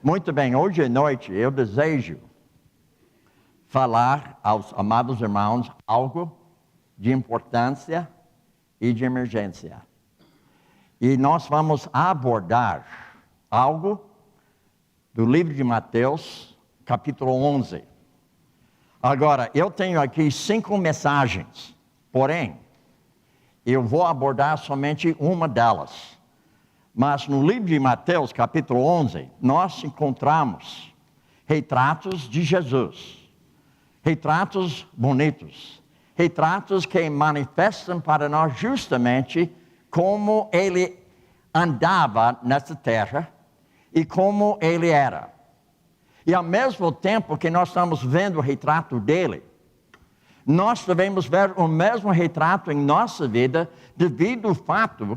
Muito bem, hoje à noite eu desejo falar aos amados irmãos algo de importância e de emergência. E nós vamos abordar algo do livro de Mateus, capítulo 11. Agora, eu tenho aqui 5 mensagens, porém, eu vou abordar somente uma delas. Mas no livro de Mateus, capítulo 11, nós encontramos retratos de Jesus. Retratos bonitos. Retratos que manifestam para nós justamente como ele andava nessa terra e como ele era. E ao mesmo tempo que nós estamos vendo o retrato dele, nós devemos ver o mesmo retrato em nossa vida devido ao fato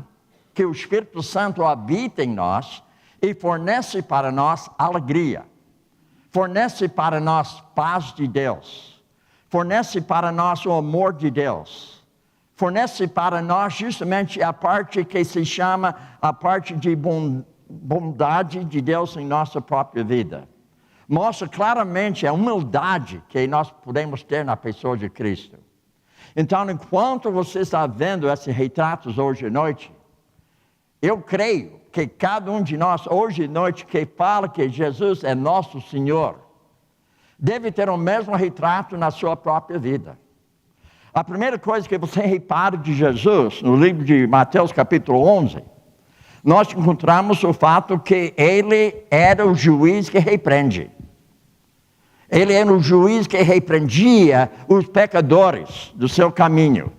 que o Espírito Santo habita em nós e fornece para nós alegria, fornece para nós paz de Deus, fornece para nós o amor de Deus, fornece para nós justamente a parte que se chama a parte de bondade de Deus em nossa própria vida. Mostra claramente a humildade que nós podemos ter na pessoa de Cristo. Então, enquanto você está vendo esses retratos hoje à noite, eu creio que cada um de nós, hoje à noite, que fala que Jesus é nosso Senhor, deve ter o mesmo retrato na sua própria vida. A primeira coisa que você repara de Jesus, no livro de Mateus capítulo 11, nós encontramos o fato que ele era o juiz que repreende. Ele era o juiz que repreendia os pecadores do seu caminho,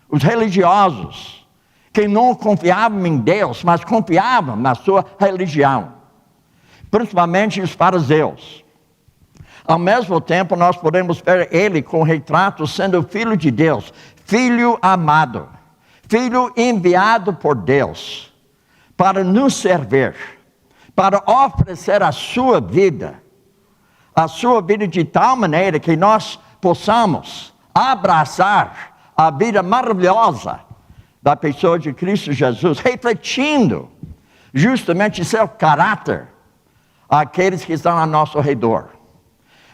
os religiosos, que não confiavam em Deus, mas confiavam na sua religião, principalmente os fariseus. Ao mesmo tempo, nós podemos ver ele com o retrato sendo filho de Deus, filho amado, filho enviado por Deus, para nos servir, para oferecer a sua vida de tal maneira que nós possamos abraçar a vida maravilhosa da pessoa de Cristo Jesus, refletindo justamente seu caráter àqueles que estão ao nosso redor.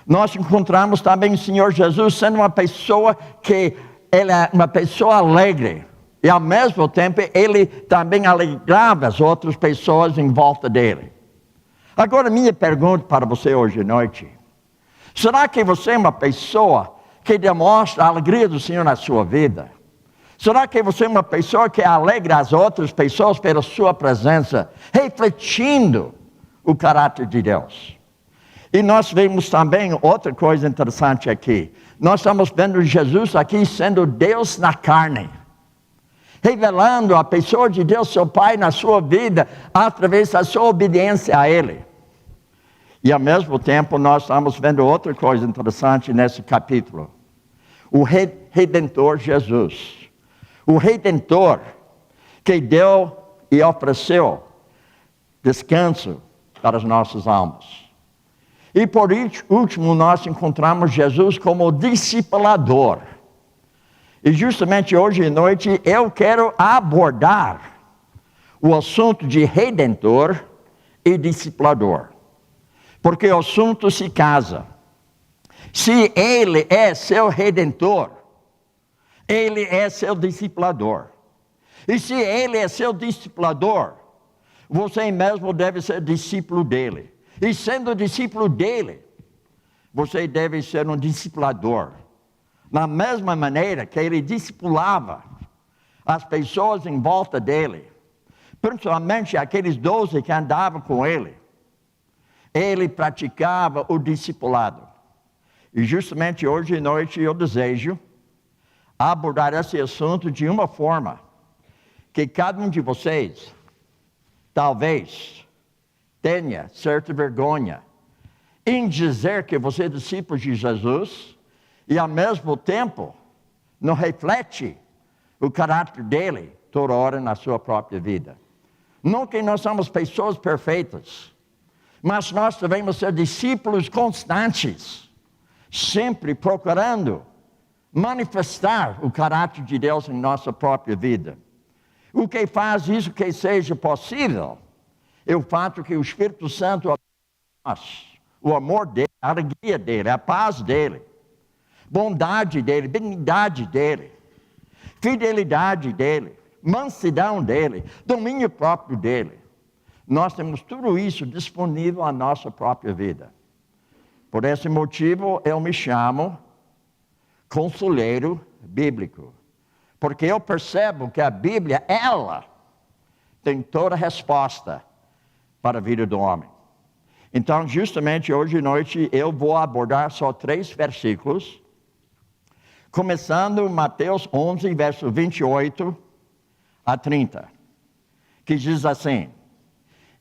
Nós encontramos também o Senhor Jesus sendo uma pessoa que ele é uma pessoa alegre, e ao mesmo tempo ele também alegrava as outras pessoas em volta dele. Agora, minha pergunta para você hoje à noite: será que você é uma pessoa que demonstra a alegria do Senhor na sua vida? Será que você é uma pessoa que alegra as outras pessoas pela sua presença, refletindo o caráter de Deus? E nós vemos também outra coisa interessante aqui. Nós estamos vendo Jesus aqui sendo Deus na carne, revelando a pessoa de Deus, seu Pai, na sua vida, através da sua obediência a Ele. E ao mesmo tempo nós estamos vendo outra coisa interessante nesse capítulo. O Redentor Jesus. O Redentor que deu e ofereceu descanso para as nossas almas. E por último, nós encontramos Jesus como discipulador. E justamente hoje à noite eu quero abordar o assunto de Redentor e discipulador. Porque o assunto se casa. Se ele é seu Redentor, ele é seu discipulador. E se ele é seu discipulador, você mesmo deve ser discípulo dele. E sendo discípulo dele, você deve ser um discipulador. Na mesma maneira que ele discipulava as pessoas em volta dele, principalmente aqueles 12 que andavam com ele, ele praticava o discipulado. E justamente hoje à noite eu desejo abordar esse assunto de uma forma que cada um de vocês talvez tenha certa vergonha em dizer que você é discípulo de Jesus e ao mesmo tempo não reflete o caráter dele toda hora na sua própria vida. Não que nós somos pessoas perfeitas, mas nós devemos ser discípulos constantes, sempre procurando manifestar o caráter de Deus em nossa própria vida. O que faz isso que seja possível é o fato que o Espírito Santo nós. O amor dele, a alegria dele, a paz dele, bondade dele, benignidade dele, fidelidade dele, mansidão dele, domínio próprio dele. Nós temos tudo isso disponível à nossa própria vida. Por esse motivo, eu me chamo conselheiro bíblico. Porque eu percebo que a Bíblia, ela tem toda a resposta para a vida do homem. Então, justamente hoje à noite, eu vou abordar só 3 versículos. Começando Mateus 11, verso 28 a 30. Que diz assim: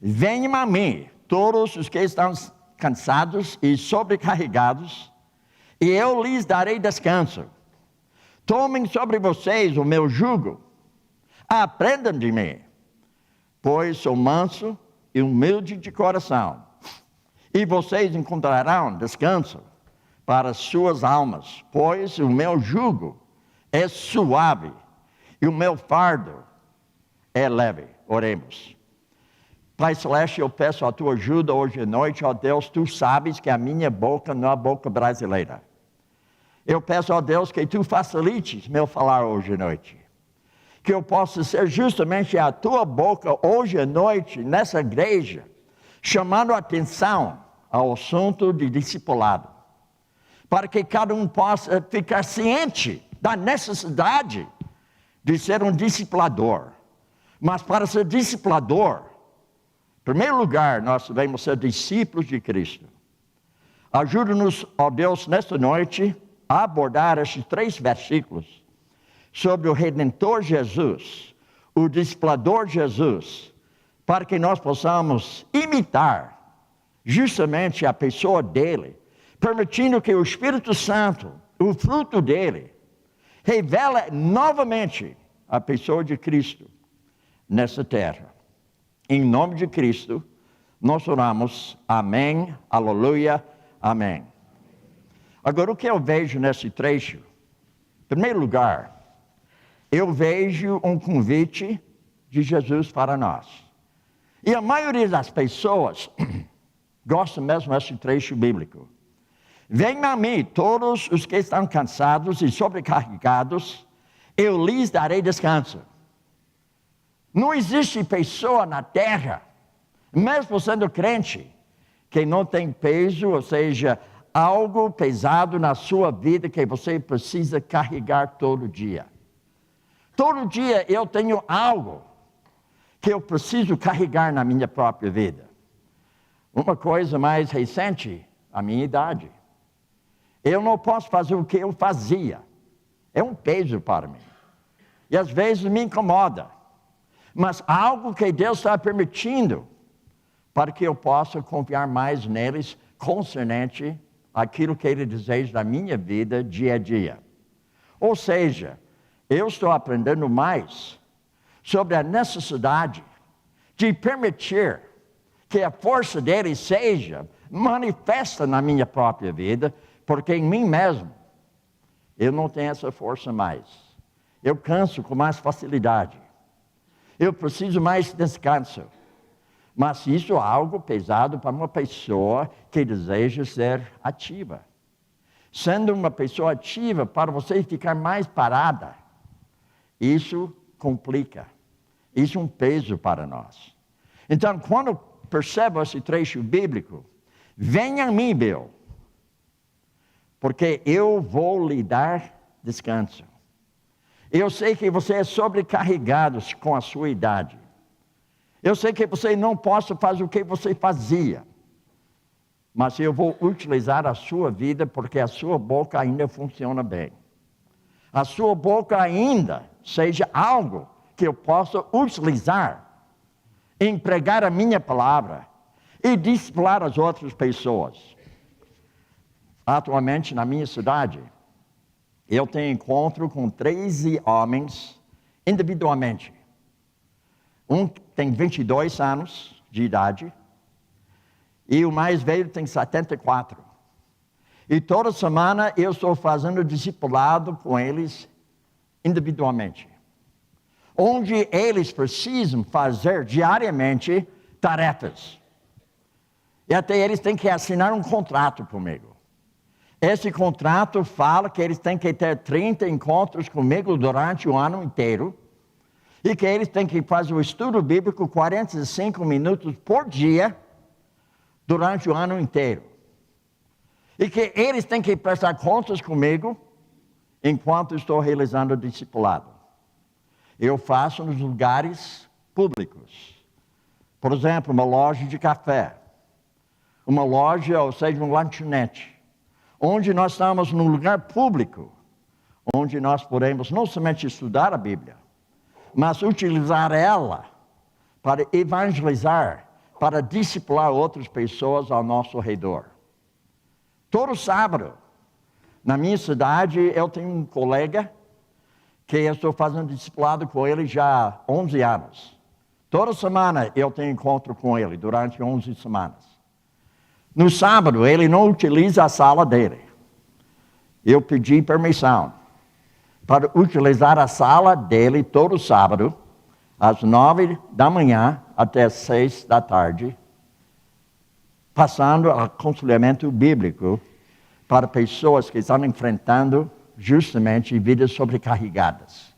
venham a mim, todos os que estão cansados e sobrecarregados, e eu lhes darei descanso. Tomem sobre vocês o meu jugo, aprendam de mim, pois sou manso e humilde de coração, e vocês encontrarão descanso para as suas almas, pois o meu jugo é suave e o meu fardo é leve. Oremos. Pai Celeste, eu peço a tua ajuda hoje à noite, ó Deus, tu sabes que a minha boca não é a boca brasileira. Eu peço, ó Deus, que tu facilites meu falar hoje à noite. Que eu possa ser justamente a tua boca hoje à noite, nessa igreja, chamando a atenção ao assunto de discipulado. Para que cada um possa ficar ciente da necessidade de ser um discipulador. Mas para ser discipulador, em primeiro lugar, nós devemos ser discípulos de Cristo. Ajuda-nos, ó Deus, nesta noite, a abordar estes 3 versículos sobre o Redentor Jesus, o discipulador Jesus, para que nós possamos imitar justamente a pessoa dele, permitindo que o Espírito Santo, o fruto dele, revele novamente a pessoa de Cristo nessa terra. Em nome de Cristo, nós oramos. Amém, aleluia, amém. Agora, o que eu vejo nesse trecho? Em primeiro lugar, eu vejo um convite de Jesus para nós. E a maioria das pessoas gosta mesmo desse trecho bíblico. Venham a mim, todos os que estão cansados e sobrecarregados, eu lhes darei descanso. Não existe pessoa na terra, mesmo sendo crente, que não tem peso, ou seja, algo pesado na sua vida que você precisa carregar todo dia. Todo dia eu tenho algo que eu preciso carregar na minha própria vida. Uma coisa mais recente, a minha idade. Eu não posso fazer o que eu fazia. É um peso para mim. E às vezes me incomoda. Mas algo que Deus está permitindo para que eu possa confiar mais neles concernente àquilo que Ele deseja da minha vida dia a dia. Ou seja, eu estou aprendendo mais sobre a necessidade de permitir que a força dele seja manifesta na minha própria vida, porque em mim mesmo eu não tenho essa força mais. Eu canso com mais facilidade. Eu preciso mais descanso. Mas isso é algo pesado para uma pessoa que deseja ser ativa. Sendo uma pessoa ativa, para você ficar mais parada, isso complica. Isso é um peso para nós. Então, quando percebo esse trecho bíblico, venha a mim, Bill, porque eu vou lhe dar descanso. Eu sei que você é sobrecarregado com a sua idade. Eu sei que você não pode fazer o que você fazia. Mas eu vou utilizar a sua vida porque a sua boca ainda funciona bem. A sua boca ainda seja algo que eu possa utilizar em pregar a minha palavra e discipular as outras pessoas. Atualmente, na minha cidade, eu tenho encontro com 13 homens individualmente. Um tem 22 anos de idade e o mais velho tem 74. E toda semana eu estou fazendo discipulado com eles individualmente. Onde eles precisam fazer diariamente tarefas. E até eles têm que assinar um contrato comigo. Esse contrato fala que eles têm que ter 30 encontros comigo durante o ano inteiro. E que eles têm que fazer o estudo bíblico 45 minutos por dia durante o ano inteiro. E que eles têm que prestar contas comigo enquanto estou realizando o discipulado. Eu faço nos lugares públicos. Por exemplo, uma loja de café. Uma loja, ou seja, um lanchonete. Onde nós estamos num lugar público. Onde nós podemos não somente estudar a Bíblia, mas utilizar ela para evangelizar, para discipular outras pessoas ao nosso redor. Todo sábado, na minha cidade, eu tenho um colega que eu estou fazendo discipulado com ele já há 11 anos. Toda semana eu tenho encontro com ele, durante 11 semanas. No sábado, ele não utiliza a sala dele. Eu pedi permissão para utilizar a sala dele todo sábado, às 9 da manhã até 6 da tarde, passando aconselhamento bíblico para pessoas que estão enfrentando justamente vidas sobrecarregadas.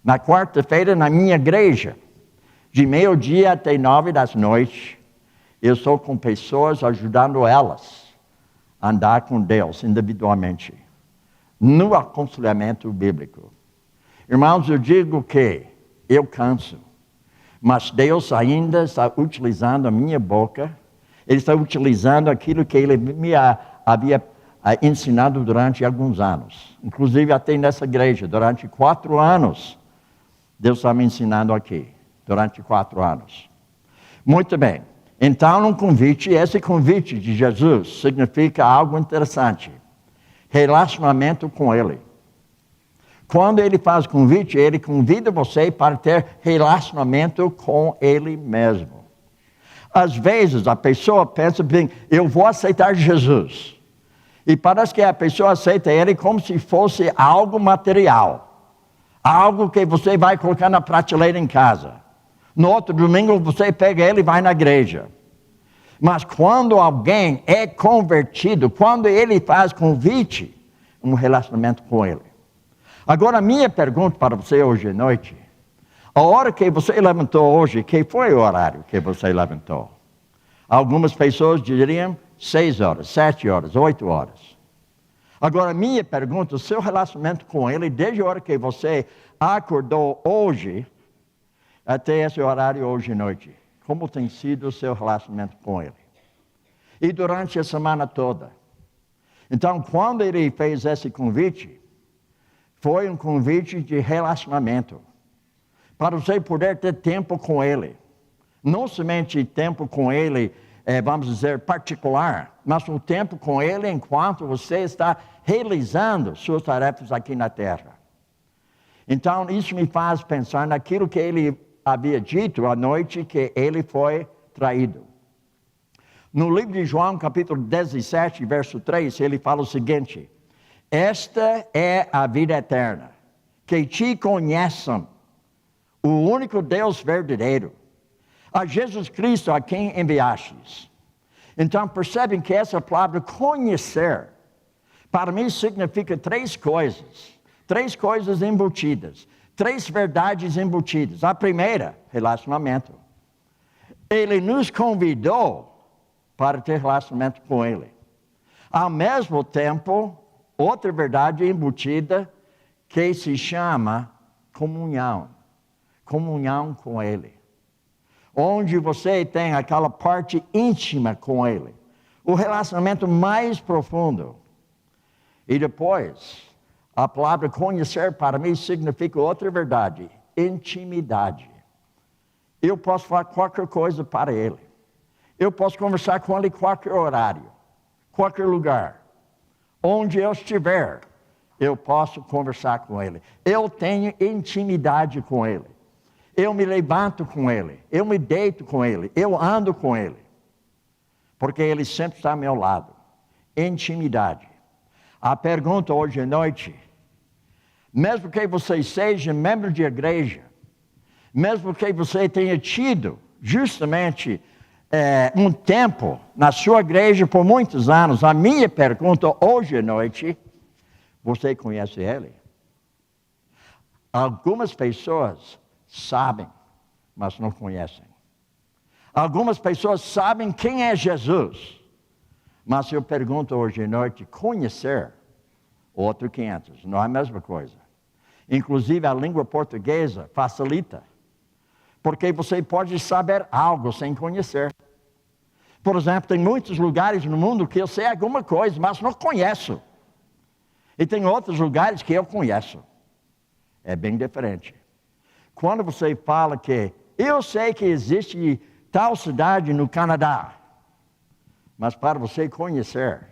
Na quarta-feira, na minha igreja, de meio-dia até 9 da noite, eu estou com pessoas ajudando elas a andar com Deus individualmente, no aconselhamento bíblico. Irmãos, eu digo que eu canso, mas Deus ainda está utilizando a minha boca, Ele está utilizando aquilo que Ele me havia ensinado durante alguns anos. Inclusive até nessa igreja, durante 4 anos, Deus está me ensinando aqui, durante 4 anos. Muito bem, então esse convite de Jesus significa algo interessante. Relacionamento com Ele. Quando Ele faz convite, Ele convida você para ter relacionamento com Ele mesmo. Às vezes a pessoa pensa bem, eu vou aceitar Jesus. E parece que a pessoa aceita Ele como se fosse algo material. Algo que você vai colocar na prateleira em casa. No outro domingo você pega Ele e vai na igreja. Mas quando alguém é convertido, quando ele faz convite, um relacionamento com Ele. Agora, a minha pergunta para você hoje à noite, a hora que você levantou hoje, que foi o horário que você levantou? Algumas pessoas diriam 6 horas, 7 horas, 8 horas. Agora, a minha pergunta, o seu relacionamento com Ele, desde a hora que você acordou hoje, até esse horário hoje à noite, como tem sido o seu relacionamento com Ele? E durante a semana toda. Então, quando Ele fez esse convite, foi um convite de relacionamento. Para você poder ter tempo com Ele. Não somente tempo com Ele, vamos dizer, particular, mas um tempo com Ele enquanto você está realizando suas tarefas aqui na terra. Então, isso me faz pensar naquilo que Ele havia dito à noite que Ele foi traído. No livro de João, capítulo 17, verso 3, ele fala o seguinte: esta é a vida eterna, que te conheçam, o único Deus verdadeiro, a Jesus Cristo a quem enviastes. Então percebem que essa palavra conhecer, para mim significa 3 coisas. 3 coisas embutidas. 3 verdades embutidas. A primeira, relacionamento. Ele nos convidou para ter relacionamento com Ele. Ao mesmo tempo, outra verdade embutida que se chama comunhão. Comunhão com Ele. Onde você tem aquela parte íntima com Ele. O relacionamento mais profundo. E depois, a palavra conhecer para mim significa outra verdade. Intimidade. Eu posso falar qualquer coisa para Ele. Eu posso conversar com Ele em qualquer horário. Qualquer lugar. Onde eu estiver, eu posso conversar com Ele. Eu tenho intimidade com Ele. Eu me levanto com Ele. Eu me deito com Ele. Eu ando com Ele. Porque Ele sempre está ao meu lado. Intimidade. A pergunta hoje à noite, mesmo que você seja membro de igreja, mesmo que você tenha tido justamente um tempo na sua igreja por muitos anos, a minha pergunta hoje à noite, você conhece ele? Algumas pessoas sabem, mas não conhecem. Algumas pessoas sabem quem é Jesus, mas eu pergunto hoje à noite, conhecer, outro 500, não é a mesma coisa. Inclusive a língua portuguesa facilita, porque você pode saber algo sem conhecer. Por exemplo, tem muitos lugares no mundo que eu sei alguma coisa, mas não conheço. E tem outros lugares que eu conheço. É bem diferente. Quando você fala que eu sei que existe tal cidade no Canadá, mas para você conhecer,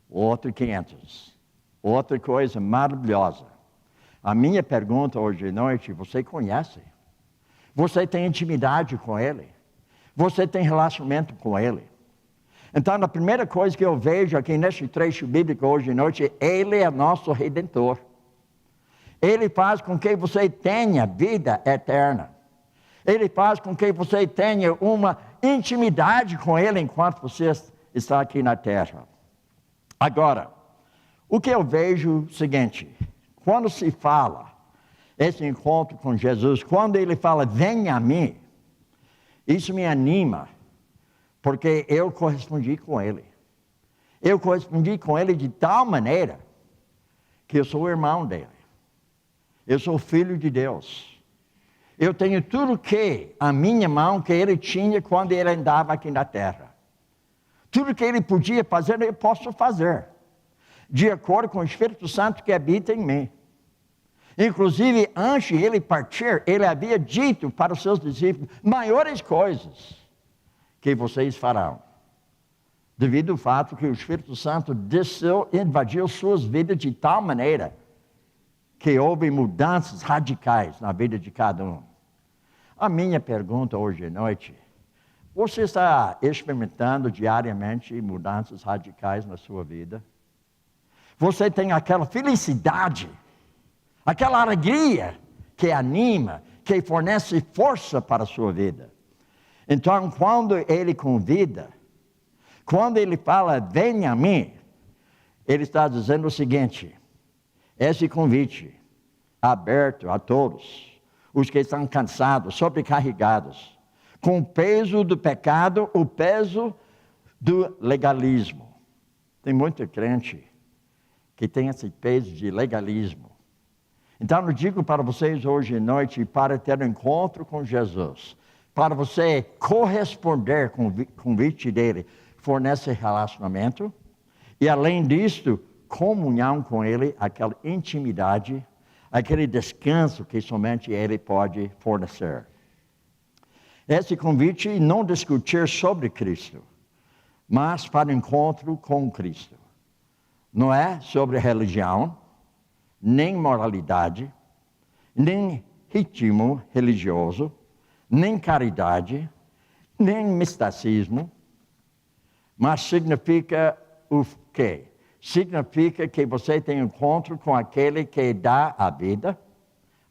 outro 500. Outra coisa maravilhosa. A minha pergunta hoje à noite, você conhece? Você tem intimidade com Ele? Você tem relacionamento com Ele? Então, a primeira coisa que eu vejo aqui neste trecho bíblico hoje à noite, Ele é nosso Redentor. Ele faz com que você tenha vida eterna. Ele faz com que você tenha uma intimidade com Ele enquanto você está aqui na terra. Agora, o que eu vejo é o seguinte, quando se fala esse encontro com Jesus, quando Ele fala, venha a mim, isso me anima, porque eu correspondi com Ele. Eu correspondi com Ele de tal maneira que eu sou o irmão dele. Eu sou filho de Deus. Eu tenho tudo que a minha mão que Ele tinha quando Ele andava aqui na terra. Tudo que Ele podia fazer, eu posso fazer. De acordo com o Espírito Santo que habita em mim. Inclusive, antes de Ele partir, Ele havia dito para os seus discípulos, maiores coisas que vocês farão. Devido ao fato que o Espírito Santo desceu, invadiu suas vidas de tal maneira que houve mudanças radicais na vida de cada um. A minha pergunta hoje à noite, você está experimentando diariamente mudanças radicais na sua vida? Você tem aquela felicidade, aquela alegria que anima, que fornece força para a sua vida. Então, quando Ele convida, quando Ele fala, venha a mim, Ele está dizendo o seguinte, esse convite aberto a todos, os que estão cansados, sobrecarregados, com o peso do pecado, o peso do legalismo. Tem muito crente que tem esse peso de legalismo. Então eu digo para vocês hoje à noite, para ter um encontro com Jesus, para você corresponder com o convite dele, fornece relacionamento, e além disso, comunhão com Ele, aquela intimidade, aquele descanso que somente Ele pode fornecer. Esse convite não discutir sobre Cristo, mas para o encontro com Cristo. Não é sobre religião, nem moralidade, nem ritmo religioso, nem caridade, nem misticismo, mas significa o quê? Significa que você tem encontro com aquele que dá a vida,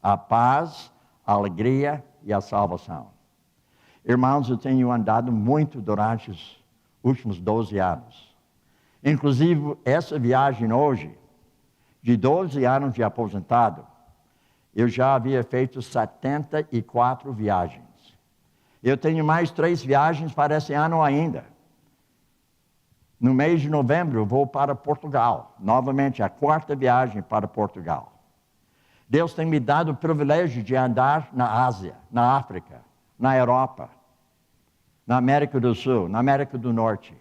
a paz, a alegria e a salvação. Irmãos, eu tenho andado muito durante os últimos 12 anos. Inclusive, essa viagem hoje, de 12 anos de aposentado, eu já havia feito 74 viagens. Eu tenho mais 3 viagens para esse ano ainda. No mês de novembro, eu vou para Portugal. Novamente, a 4ª viagem para Portugal. Deus tem me dado o privilégio de andar na Ásia, na África, na Europa, na América do Sul, na América do Norte.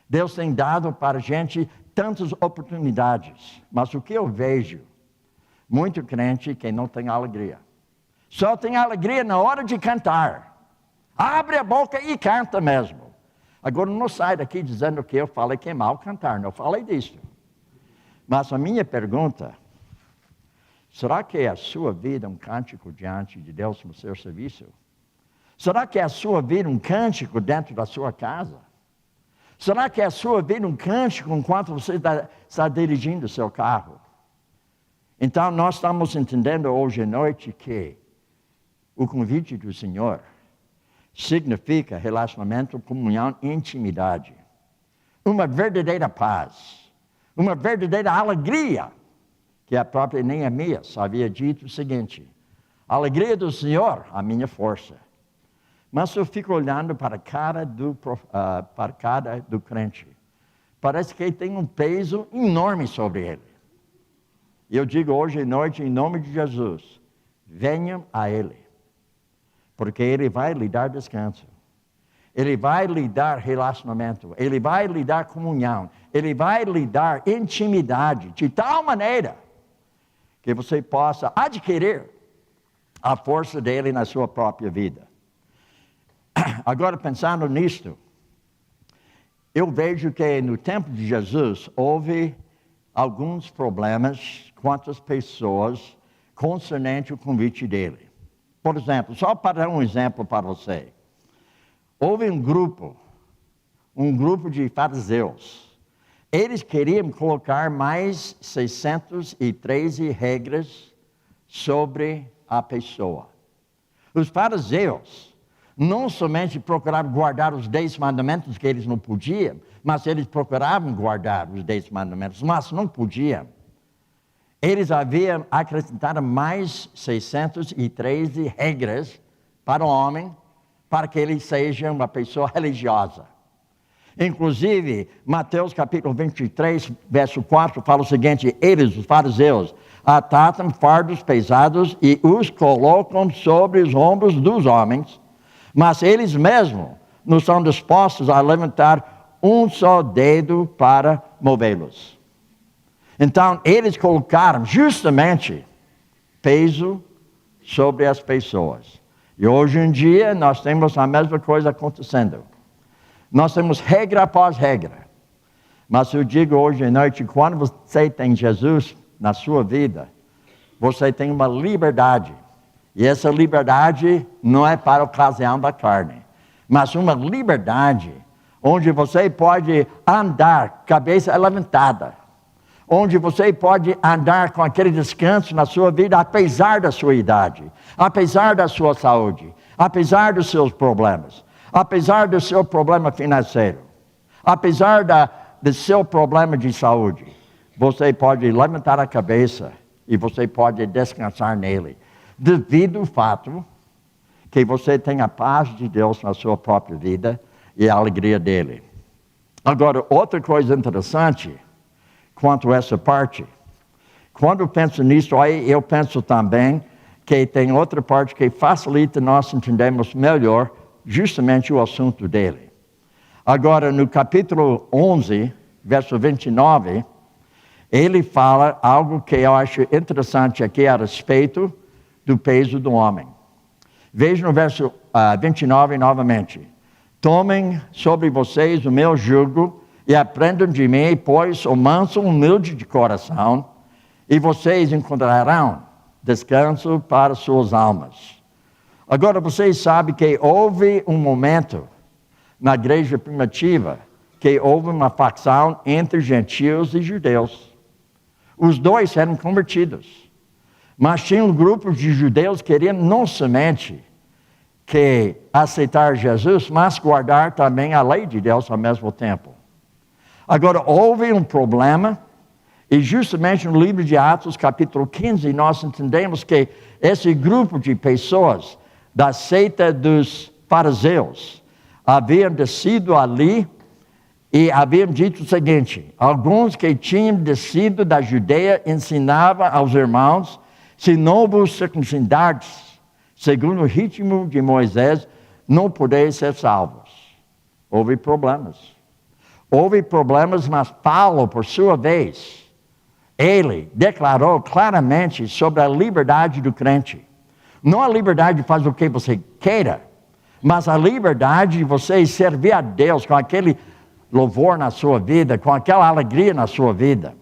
Deus tem dado para a gente tantas oportunidades. Mas o que eu vejo? Muito crente que não tem alegria. Só tem alegria na hora de cantar. Abre a boca e canta mesmo. Agora não sai daqui dizendo que eu falei que é mal cantar. Não falei disso. Mas a minha pergunta, será que a sua vida é um cântico diante de Deus no seu serviço? Será que a sua vida é um cântico dentro da sua casa? Será que a sua vida é um cântico enquanto você está dirigindo o seu carro? Então nós estamos entendendo hoje à noite que o convite do Senhor significa relacionamento, comunhão e intimidade. Uma verdadeira paz, uma verdadeira alegria, que a própria Neemias havia dito o seguinte: a alegria do Senhor, a minha força. Mas eu fico olhando para a cara do crente. Parece que ele tem um peso enorme sobre ele. E eu digo hoje à noite, em nome de Jesus, venham a Ele. Porque Ele vai lhe dar descanso. Ele vai lhe dar relacionamento. Ele vai lhe dar comunhão. Ele vai lhe dar intimidade. De tal maneira que você possa adquirir a força dele na sua própria vida. Agora, pensando nisto, eu vejo que no tempo de Jesus houve alguns problemas quanto às pessoas concernente ao convite dele. Por exemplo, só para dar um exemplo para você. Houve um grupo de fariseus. Eles queriam colocar mais 613 regras sobre a pessoa. Os fariseus não somente procuravam guardar os 10 mandamentos que eles não podiam, mas eles procuravam guardar os 10 mandamentos, mas não podiam. Eles haviam acrescentado mais 613 regras para o homem, para que ele seja uma pessoa religiosa. Inclusive, Mateus capítulo 23, verso 4, fala o seguinte: eles, os fariseus, atatam fardos pesados e os colocam sobre os ombros dos homens, mas eles mesmos não são dispostos a levantar um só dedo para movê-los. Então, eles colocaram justamente peso sobre as pessoas. E hoje em dia, nós temos a mesma coisa acontecendo. Nós temos regra após regra. Mas eu digo hoje à noite, quando você tem Jesus na sua vida, você tem uma liberdade. E essa liberdade não é para a ocasião da carne, mas uma liberdade onde você pode andar cabeça levantada, onde você pode andar com aquele descanso na sua vida, apesar da sua idade, apesar da sua saúde, apesar dos seus problemas, apesar do seu problema financeiro, apesar do seu problema de saúde. Você pode levantar a cabeça e você pode descansar nele, devido ao fato que você tem a paz de Deus na sua própria vida e a alegria dele. Agora, outra coisa interessante quanto a essa parte, quando eu penso nisso, aí eu penso também que tem outra parte que facilita nós entendermos melhor justamente o assunto dele. Agora, no capítulo 11, verso 29, ele fala algo que eu acho interessante aqui a respeito do peso do homem. Veja no verso 29 novamente. Tomem sobre vocês o meu jugo e aprendam de mim, pois sou manso e humilde de coração, e vocês encontrarão descanso para suas almas. Agora, vocês sabem que houve um momento na igreja primitiva que houve uma facção entre gentios e judeus. Os dois eram convertidos. Mas tinha um grupo de judeus que queriam não somente que aceitar Jesus, mas guardar também a lei de Deus ao mesmo tempo. Agora, houve um problema, e justamente no livro de Atos, capítulo 15, nós entendemos que esse grupo de pessoas da seita dos fariseus haviam descido ali e haviam dito o seguinte: alguns que tinham descido da Judeia ensinavam aos irmãos: se não vos circuncidardes, segundo o ritmo de Moisés, não podeis ser salvos. Houve problemas, mas Paulo, por sua vez, ele declarou claramente sobre a liberdade do crente. Não a liberdade de fazer o que você queira, mas a liberdade de você servir a Deus com aquele louvor na sua vida, com aquela alegria na sua vida.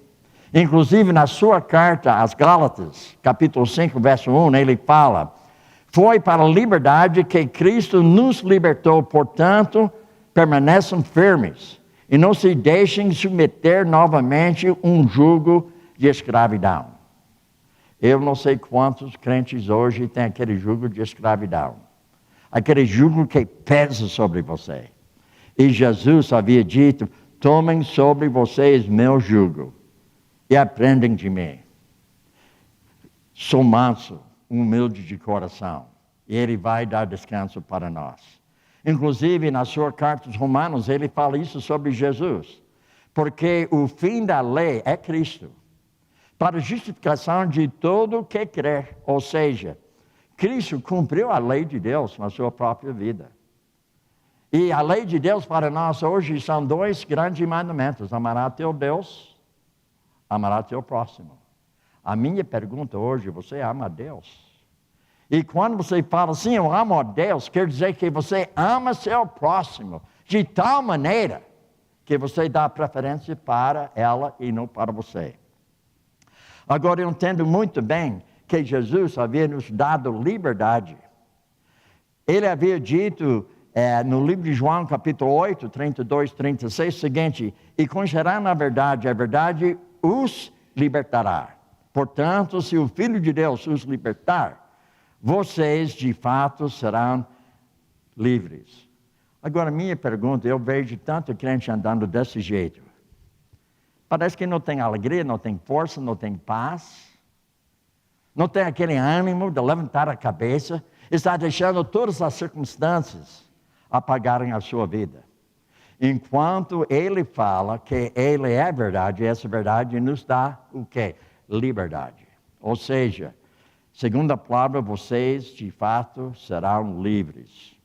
Inclusive, na sua carta às Gálatas, capítulo 5, verso 1, ele fala: foi para a liberdade que Cristo nos libertou, portanto, permaneçam firmes e não se deixem submeter novamente um jugo de escravidão. Eu não sei quantos crentes hoje têm aquele jugo de escravidão. aquele jugo que pesa sobre você. E Jesus havia dito, tomem sobre vocês meu jugo e aprendem de mim. Sou manso, humilde de coração, e Ele vai dar descanso para nós. Inclusive, na sua carta aos Romanos, ele fala isso sobre Jesus. Porque o fim da lei é Cristo, para a justificação de todo o que crê. Ou seja, Cristo cumpriu a lei de Deus na sua própria vida. E a lei de Deus para nós hoje são 2 grandes mandamentos: amará teu Deus, amará teu próximo. A minha pergunta hoje, você ama a Deus? E quando você fala assim, eu amo a Deus, quer dizer que você ama seu próximo de tal maneira que você dá preferência para ela e não para você. Agora, eu entendo muito bem que Jesus havia nos dado liberdade. Ele havia dito no livro de João, capítulo 8, 32, 36, o seguinte: e conhecerão a verdade os libertará. Portanto, se o Filho de Deus os libertar, vocês de fato serão livres. Agora, minha pergunta, eu vejo tanto crente andando desse jeito. Parece que não tem alegria, não tem força, não tem paz. Não tem aquele ânimo de levantar a cabeça. Está deixando todas as circunstâncias apagarem a sua vida. Enquanto Ele fala que Ele é a verdade, essa verdade nos dá o quê? Liberdade. Ou seja, segundo a palavra, vocês de fato serão livres.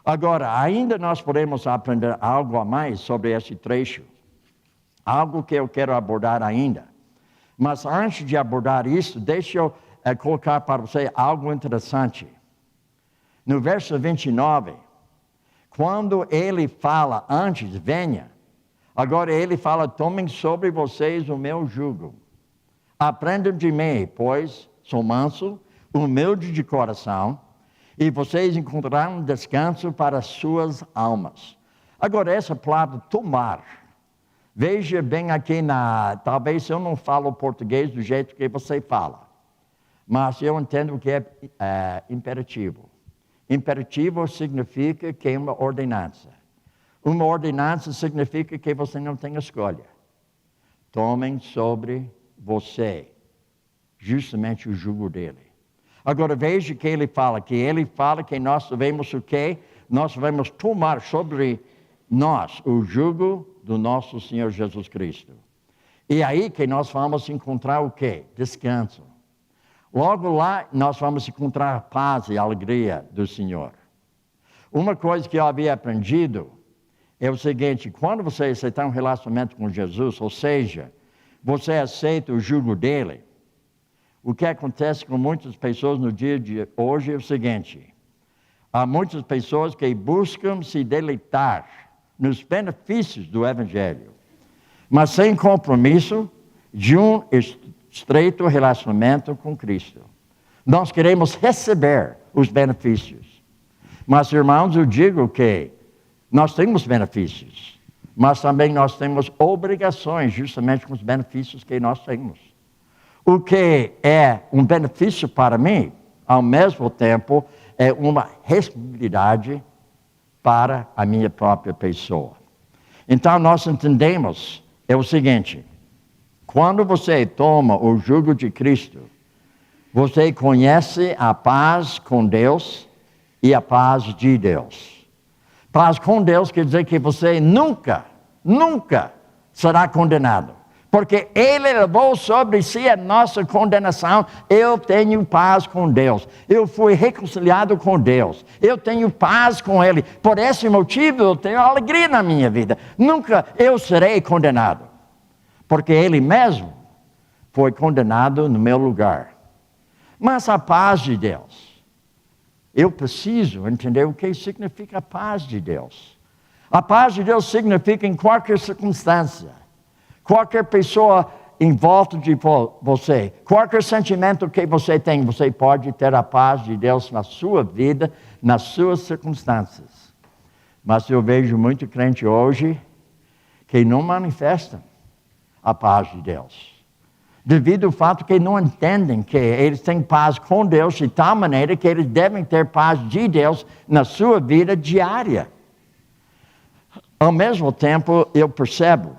Agora, ainda nós podemos aprender algo a mais sobre esse trecho. Algo que eu quero abordar ainda. Mas antes de abordar isso, deixa eu colocar para você algo interessante. No verso 29, quando ele fala antes, venha, agora ele fala, tomem sobre vocês o meu jugo. Aprendam de mim, pois sou manso, humilde de coração, e vocês encontrarão descanso para as suas almas. Agora, essa palavra tomar, veja bem aqui talvez eu não falo português do jeito que você fala, mas eu entendo que é imperativo. Imperativo significa que é uma ordenança. Uma ordenança significa que você não tem escolha. Tomem sobre você justamente o jugo dele. Agora veja que ele fala que nós devemos o quê? Nós devemos tomar sobre nós o jugo do nosso Senhor Jesus Cristo. E aí que nós vamos encontrar o quê? Descanso. Logo lá nós vamos encontrar a paz e a alegria do Senhor. Uma coisa que eu havia aprendido é o seguinte: quando você aceitar um relacionamento com Jesus, ou seja, você aceita o jugo dele, o que acontece com muitas pessoas no dia de hoje é o seguinte: há muitas pessoas que buscam se deleitar nos benefícios do Evangelho, mas sem compromisso de um estreito relacionamento com Cristo. Nós queremos receber os benefícios, mas irmãos, eu digo que nós temos benefícios, mas também nós temos obrigações justamente com os benefícios que nós temos. O que é um benefício para mim, ao mesmo tempo, é uma responsabilidade para a minha própria pessoa. Então, nós entendemos, é o seguinte: quando você toma o jugo de Cristo, você conhece a paz com Deus e a paz de Deus. Paz com Deus quer dizer que você nunca será condenado. Porque Ele levou sobre si a nossa condenação. Eu tenho paz com Deus. Eu fui reconciliado com Deus. Eu tenho paz com Ele. Por esse motivo eu tenho alegria na minha vida. Nunca eu serei condenado. Porque Ele mesmo foi condenado no meu lugar. Mas a paz de Deus, eu preciso entender o que significa a paz de Deus. A paz de Deus significa em qualquer circunstância, qualquer pessoa em volta de você, qualquer sentimento que você tem, você pode ter a paz de Deus na sua vida, nas suas circunstâncias. Mas eu vejo muito crente hoje que não manifestam a paz de Deus. devido ao fato que não entendem que eles têm paz com Deus de tal maneira que eles devem ter paz de Deus na sua vida diária. Ao mesmo tempo, eu percebo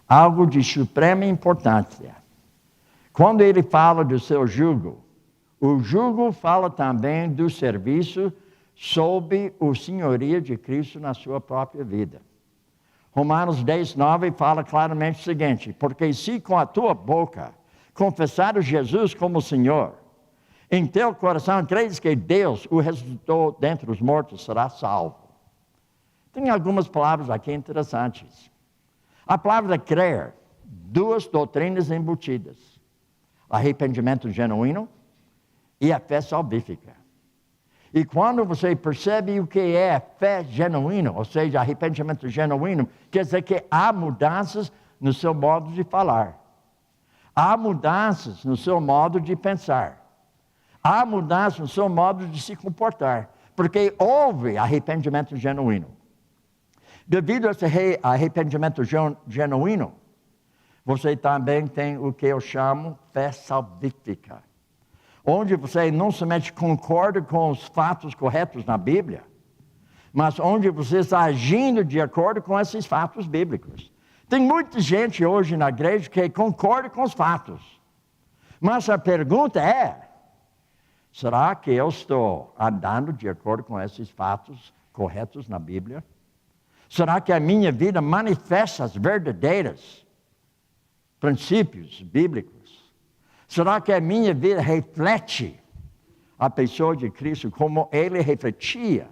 algo de suprema importância. Quando ele fala do seu jugo, o jugo fala também do serviço sob o senhorio de Cristo na sua própria vida. Romanos 10:9 fala claramente o seguinte: porque se com a tua boca confessares Jesus como Senhor, em teu coração creres que Deus o ressuscitou dentre os mortos, serás salvo. Tem algumas palavras aqui interessantes. A palavra crer, duas doutrinas embutidas: arrependimento genuíno e a fé salvífica. E quando você percebe o que é fé genuína, ou seja, arrependimento genuíno, quer dizer que há mudanças no seu modo de falar. Há mudanças no seu modo de pensar. Há mudanças no seu modo de se comportar. Porque houve arrependimento genuíno. Devido a esse arrependimento genuíno, você também tem o que eu chamo fé salvífica. Onde você não somente concorda com os fatos corretos na Bíblia, mas onde você está agindo de acordo com esses fatos bíblicos. Tem muita gente hoje na igreja que concorda com os fatos. Mas a pergunta é: será que eu estou andando de acordo com esses fatos corretos na Bíblia? Será que a minha vida manifesta as verdadeiros princípios bíblicos? Será que a minha vida reflete a pessoa de Cristo como ele refletia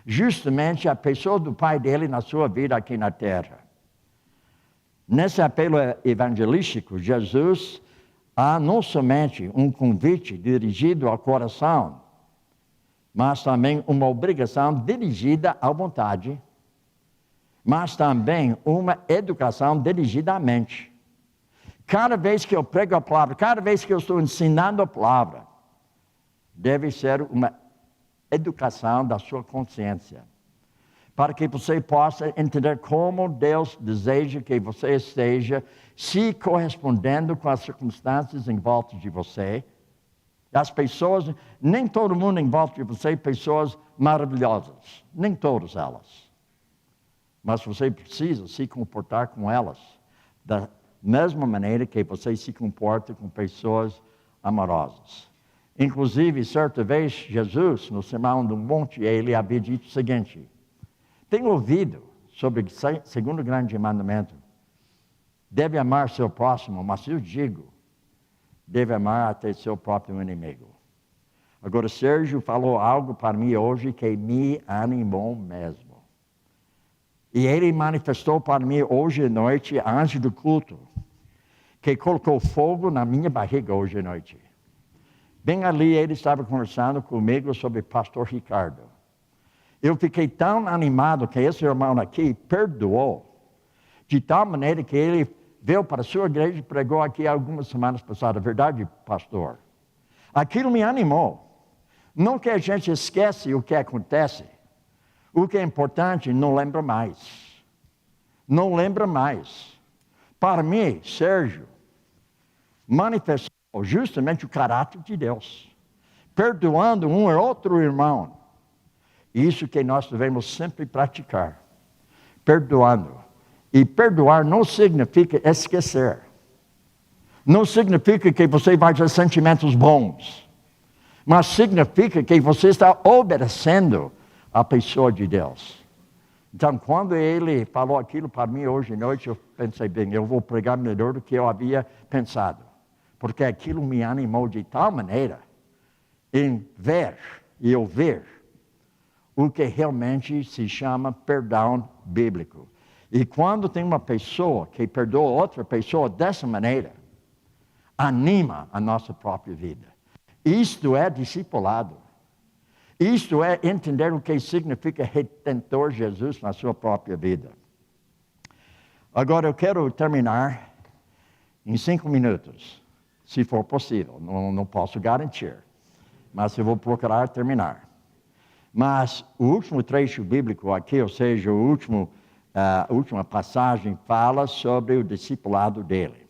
justamente a pessoa do Pai dele na sua vida aqui na terra? Nesse apelo evangelístico, Jesus há não somente um convite dirigido ao coração, mas também uma obrigação dirigida à vontade, mas também uma educação dirigida à mente. Cada vez que eu prego a palavra, cada vez que eu estou ensinando a palavra, deve ser uma educação da sua consciência, para que você possa entender como Deus deseja que você esteja se correspondendo com as circunstâncias em volta de você. As pessoas, nem todo mundo em volta de você, pessoas maravilhosas, nem todas elas. Mas você precisa se comportar com elas da mesma maneira que você se comporta com pessoas amorosas. Inclusive, certa vez, Jesus, no Sermão do Monte, ele havia dito o seguinte: tenho ouvido sobre o segundo grande mandamento: deve amar seu próximo, mas eu digo, deve amar até seu próprio inimigo. Agora, Sérgio falou algo para mim hoje que me animou mesmo. E ele manifestou para mim hoje à noite, antes do culto, que colocou fogo na minha barriga hoje à noite. Bem ali, ele estava conversando comigo sobre o pastor Ricardo. Eu fiquei tão animado que esse irmão aqui perdoou, de tal maneira que ele veio para a sua igreja e pregou aqui algumas semanas passadas. Verdade, pastor? Aquilo me animou. Não que a gente esquece o que acontece. O que é importante, não lembra mais. Não lembra mais. Para mim, Sérgio manifestou justamente o caráter de Deus, perdoando um ou outro irmão. Isso que nós devemos sempre praticar. Perdoando. E perdoar não significa esquecer. Não significa que você vai ter sentimentos bons. Mas significa que você está obedecendo a pessoa de Deus. Então, quando ele falou aquilo para mim hoje à noite, eu pensei, bem, eu vou pregar melhor do que eu havia pensado. Porque aquilo me animou de tal maneira em ver e ouvir o que realmente se chama perdão bíblico. E quando tem uma pessoa que perdoa outra pessoa dessa maneira, anima a nossa própria vida. Isto é discipulado. Isto é entender o que significa Redentor Jesus na sua própria vida. Agora eu quero terminar em 5 minutos, se for possível. Não posso garantir, mas eu vou procurar terminar. Mas o último trecho bíblico aqui, ou seja, a última passagem, fala sobre o discipulado dele.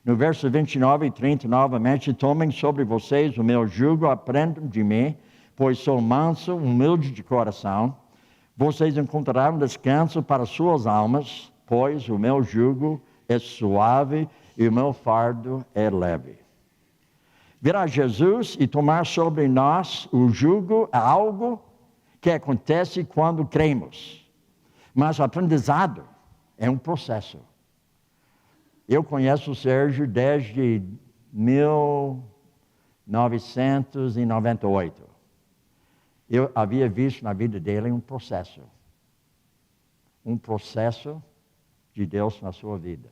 No verso 29 e 30, novamente, tomem sobre vocês o meu jugo, aprendam de mim, pois sou manso, humilde de coração. Vocês encontrarão descanso para suas almas, pois o meu jugo é suave e o meu fardo é leve. Vir a Jesus e tomar sobre nós o jugo é algo que acontece quando cremos. Mas o aprendizado é um processo. Eu conheço o Sérgio desde 1998. Eu havia visto na vida dele um processo de Deus na sua vida.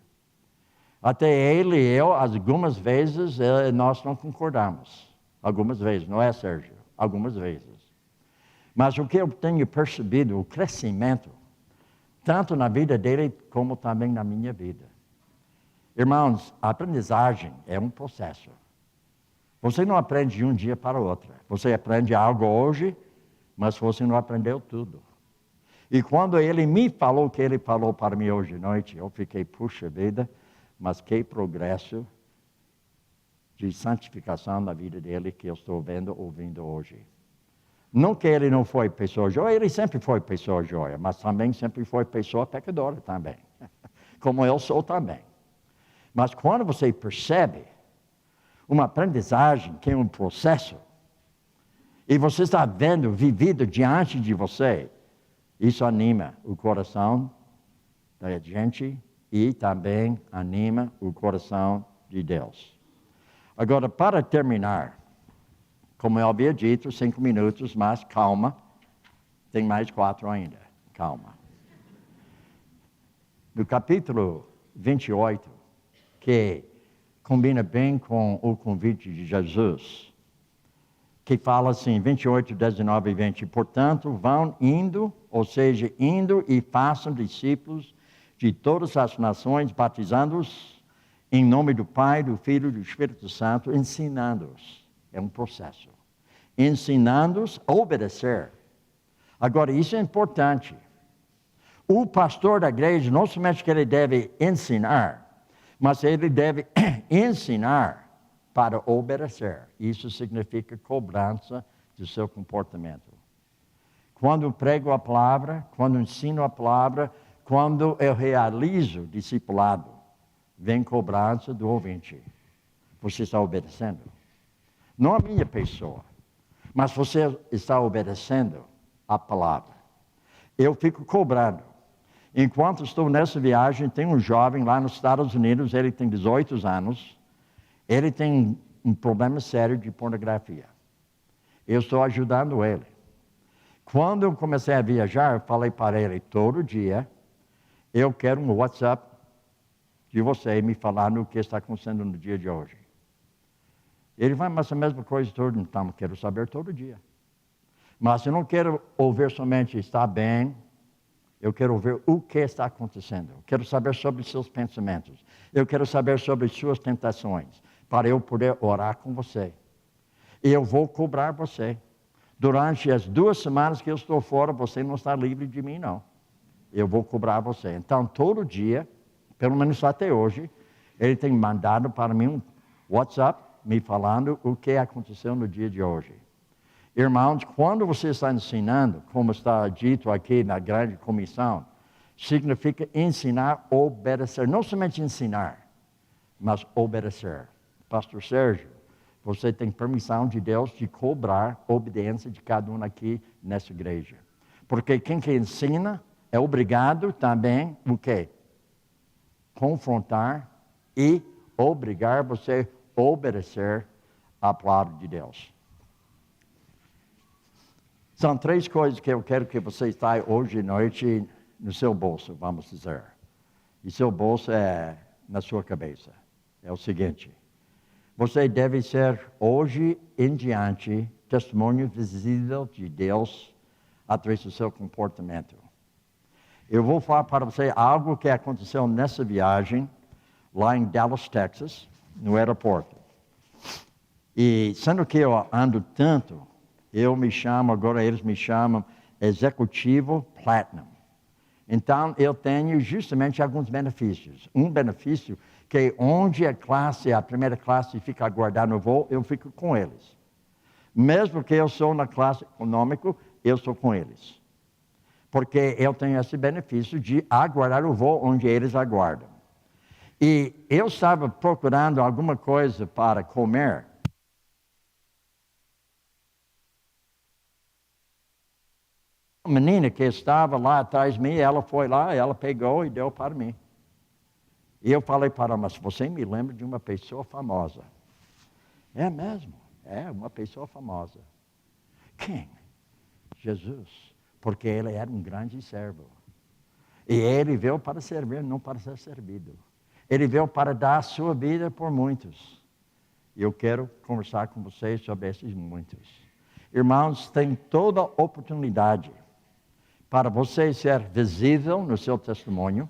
Até ele e eu, algumas vezes, nós não concordamos. Algumas vezes, não é, Sérgio? Algumas vezes. Mas o que eu tenho percebido, o crescimento, tanto na vida dele como também na minha vida. Irmãos, a aprendizagem é um processo. Você não aprende de um dia para o outro. Você aprende algo hoje, mas você não aprendeu tudo. E quando ele me falou o que ele falou para mim hoje à noite, eu fiquei, puxa vida, mas que progresso de santificação na vida dele que eu estou ouvindo hoje. Não que ele não foi pessoa joia, ele sempre foi pessoa joia, mas também sempre foi pessoa pecadora também, como eu sou também. Mas quando você percebe uma aprendizagem que é um processo, e você está vendo vivido diante de você, isso anima o coração da gente e também anima o coração de Deus. Agora, para terminar, como eu havia dito, 5 minutos, mas calma, tem mais 4 ainda, calma. No capítulo 28, que combina bem com o convite de Jesus, que fala assim, 28, 19 e 20, portanto, vão indo, ou seja, indo e façam discípulos de todas as nações, batizando-os em nome do Pai, do Filho e do Espírito Santo, ensinando-os. É um processo. Ensinando-os a obedecer. Agora, isso é importante. O pastor da igreja, não somente que ele deve ensinar, mas ele deve ensinar para obedecer. Isso significa cobrança do seu comportamento. Quando eu prego a palavra, quando eu ensino a palavra, quando eu realizo discipulado, vem cobrança do ouvinte. Você está obedecendo? Não a minha pessoa, mas você está obedecendo a palavra. Eu fico cobrando. Enquanto estou nessa viagem, tem um jovem lá nos Estados Unidos, ele tem 18 anos, ele tem um problema sério de pornografia. Eu estou ajudando ele. Quando eu comecei a viajar, eu falei para ele, todo dia, eu quero um WhatsApp de você me falando o que está acontecendo no dia de hoje. Ele vai, mas a mesma coisa todo, então, eu quero saber todo dia. Mas eu não quero ouvir somente está bem, eu quero ver o que está acontecendo. Eu quero saber sobre seus pensamentos. Eu quero saber sobre suas tentações, para eu poder orar com você. E eu vou cobrar você. Durante as 2 semanas que eu estou fora, você não está livre de mim, não. Eu vou cobrar você. Então, todo dia, pelo menos até hoje, ele tem mandado para mim um WhatsApp, me falando o que aconteceu no dia de hoje. Irmãos, quando você está ensinando, como está dito aqui na grande comissão, significa ensinar, obedecer. Não somente ensinar, mas obedecer. Pastor Sérgio, você tem permissão de Deus de cobrar obediência de cada um aqui nessa igreja. Porque quem que ensina é obrigado também, o quê? Confrontar e obrigar você a obedecer a palavra de Deus. São 3 coisas que eu quero que você saia hoje à noite no seu bolso, vamos dizer. E seu bolso é na sua cabeça. É o seguinte: você deve ser hoje em diante testemunho visível de Deus através do seu comportamento. Eu vou falar para você algo que aconteceu nessa viagem, lá em Dallas, Texas, no aeroporto. E sendo que eu ando tanto, agora eles me chamam Executivo Platinum. Então, eu tenho justamente alguns benefícios. Um benefício que onde a primeira classe fica aguardando o voo, eu fico com eles. Mesmo que eu sou na classe econômica, eu sou com eles. Porque eu tenho esse benefício de aguardar o voo onde eles aguardam. E eu estava procurando alguma coisa para comer. A menina que estava lá atrás de mim, ela foi lá, ela pegou e deu para mim. E eu falei para ela, mas você me lembra de uma pessoa famosa. É mesmo, é uma pessoa famosa. Quem? Jesus, porque ele era um grande servo. E ele veio para servir, não para ser servido. Ele veio para dar a sua vida por muitos. E eu quero conversar com vocês sobre esses muitos. Irmãos, tem toda a oportunidade para você ser visível no seu testemunho,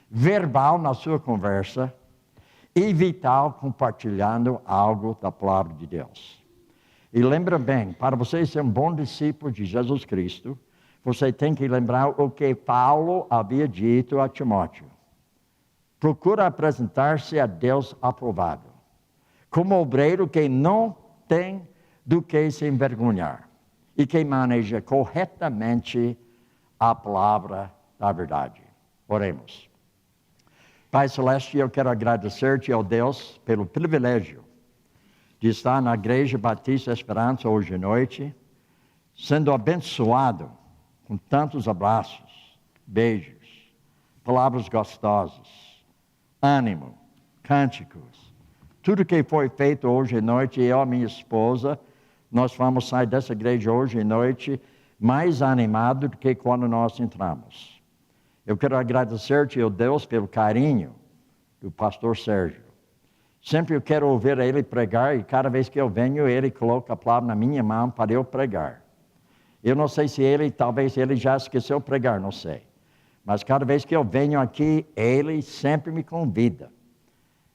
verbal na sua conversa e vital compartilhando algo da palavra de Deus. E lembra bem, para você ser um bom discípulo de Jesus Cristo, você tem que lembrar o que Paulo havia dito a Timóteo. Procura apresentar-se a Deus aprovado, como obreiro que não tem do que se envergonhar e que maneja corretamente a palavra da verdade. Oremos. Pai Celeste, eu quero agradecer-te ao Deus pelo privilégio de estar na Igreja Batista Esperança hoje à noite, sendo abençoado com tantos abraços, beijos, palavras gostosas, ânimo, cânticos. Tudo que foi feito hoje à noite, eu e minha esposa, nós vamos sair dessa igreja hoje à noite mais animado do que quando nós entramos. Eu quero agradecer-te, ó Deus, pelo carinho do pastor Sérgio. Sempre eu quero ouvir ele pregar e cada vez que eu venho, ele coloca a palavra na minha mão para eu pregar. Eu não sei se talvez ele já esqueceu de pregar, não sei. Mas cada vez que eu venho aqui, ele sempre me convida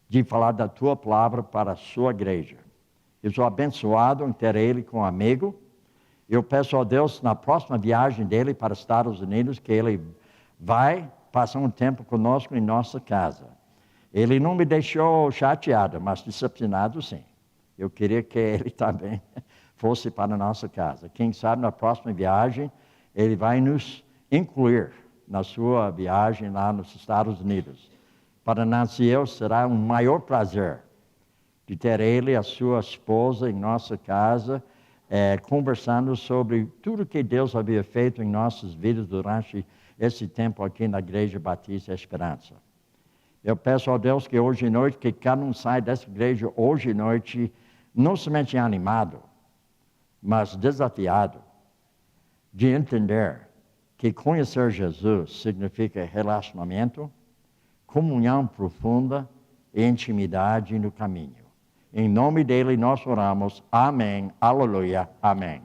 de falar da tua palavra para a sua igreja. Eu sou abençoado em ter ele como amigo. Eu peço a Deus, na próxima viagem dele para os Estados Unidos, que ele vai passar um tempo conosco em nossa casa. Ele não me deixou chateado, mas decepcionado sim. Eu queria que ele também fosse para a nossa casa. Quem sabe na próxima viagem, ele vai nos incluir na sua viagem lá nos Estados Unidos. Para Nancy e eu será um maior prazer de ter ele e a sua esposa em nossa casa, conversando sobre tudo que Deus havia feito em nossas vidas durante esse tempo aqui na Igreja Batista Esperança. Eu peço a Deus que hoje à noite, que cada um saia dessa igreja hoje à noite, não somente animado, mas desafiado de entender que conhecer Jesus significa relacionamento, comunhão profunda e intimidade no caminho. Em nome dele nós oramos. Amém. Aleluia. Amém.